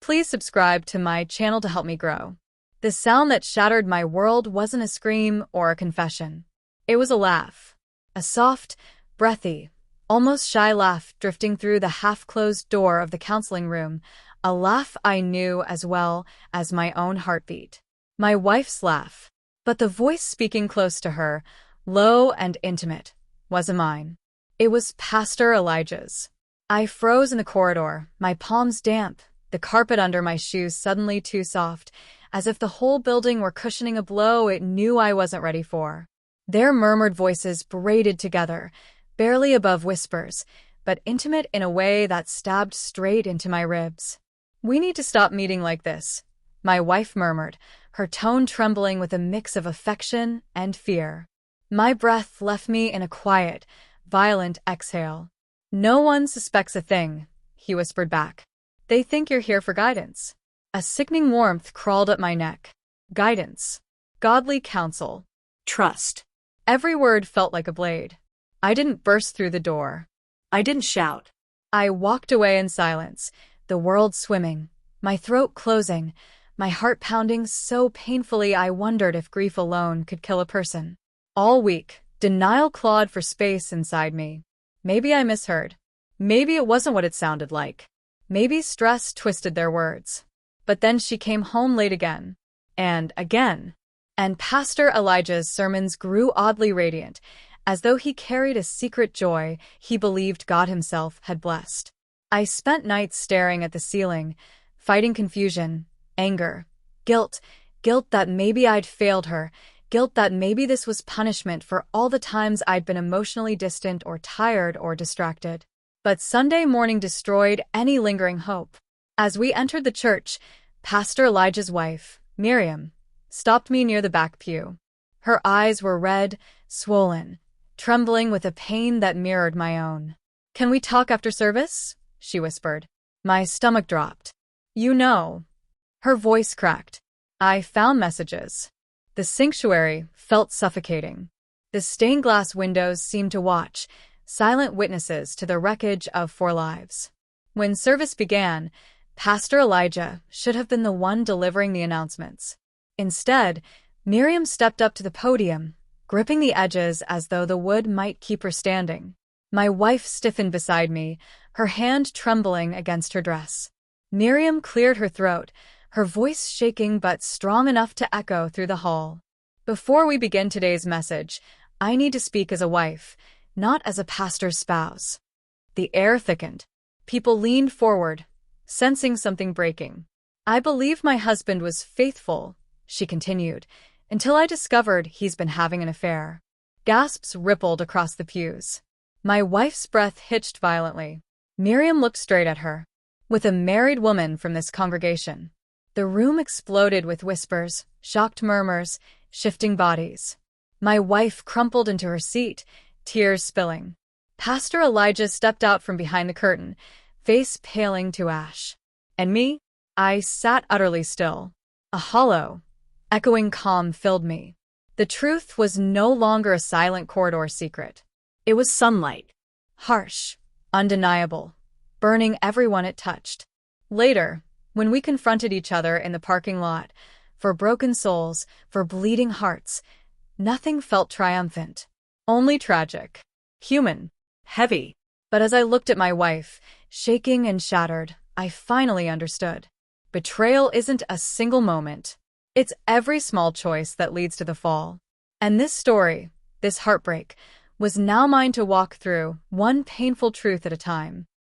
Please subscribe to my channel to help me grow. The sound that shattered my world wasn't a scream or a confession. It was a laugh. A soft, breathy, almost shy laugh drifting through the half-closed door of the counseling room, a laugh I knew as well as my own heartbeat. My wife's laugh. But the voice speaking close to her, low and intimate, wasn't mine. It was Pastor Elijah's. I froze in the corridor, my palms damp, the carpet under my shoes suddenly too soft, as if the whole building were cushioning a blow it knew I wasn't ready for. Their murmured voices braided together, barely above whispers, but intimate in a way that stabbed straight into my ribs. "We need to stop meeting like this," my wife murmured, her tone trembling with a mix of affection and fear. My breath left me in a quiet, violent exhale. "No one suspects a thing," he whispered back. "They think you're here for guidance." A sickening warmth crawled up my neck. Guidance. Godly counsel. Trust. Every word felt like a blade. I didn't burst through the door. I didn't shout. I walked away in silence, the world swimming, my throat closing, my heart pounding so painfully I wondered if grief alone could kill a person. All week, denial clawed for space inside me. Maybe I misheard. Maybe it wasn't what it sounded like. Maybe stress twisted their words. But then she came home late again. And again. And Pastor Elijah's sermons grew oddly radiant, as though he carried a secret joy he believed God himself had blessed. I spent nights staring at the ceiling, fighting confusion, anger, guilt that maybe I'd failed her, guilt that maybe this was punishment for all the times I'd been emotionally distant or tired or distracted. But Sunday morning destroyed any lingering hope. As we entered the church, Pastor Elijah's wife, Miriam, stopped me near the back pew. Her eyes were red, swollen, trembling with a pain that mirrored my own. "Can we talk after service?" she whispered. My stomach dropped. "You know." Her voice cracked. "I found messages." The sanctuary felt suffocating. The stained glass windows seemed to watch, silent witnesses to the wreckage of 4 lives. When service began, Pastor Elijah should have been the one delivering the announcements. Instead, Miriam stepped up to the podium, gripping the edges as though the wood might keep her standing. My wife stiffened beside me, her hand trembling against her dress. Miriam cleared her throat, her voice shaking but strong enough to echo through the hall. "Before we begin today's message, I need to speak as a wife, not as a pastor's spouse." The air thickened. People leaned forward, sensing something breaking. "I believe my husband was faithful," she continued, "until I discovered he's been having an affair." Gasps rippled across the pews. My wife's breath hitched violently. Miriam looked straight at her. "With a married woman from this congregation." The room exploded with whispers, shocked murmurs, shifting bodies. My wife crumpled into her seat, tears spilling. Pastor Elijah stepped out from behind the curtain, face paling to ash. And me? I sat utterly still. A hollow, echoing calm filled me. The truth was no longer a silent corridor secret. It was sunlight. Harsh, undeniable, burning everyone it touched. Later, when we confronted each other in the parking lot, for broken souls, for bleeding hearts, nothing felt triumphant. Only tragic. Human. Heavy. But as I looked at my wife, shaking and shattered, I finally understood. Betrayal isn't a single moment. It's every small choice that leads to the fall. And this story, this heartbreak, was now mine to walk through, one painful truth at a time.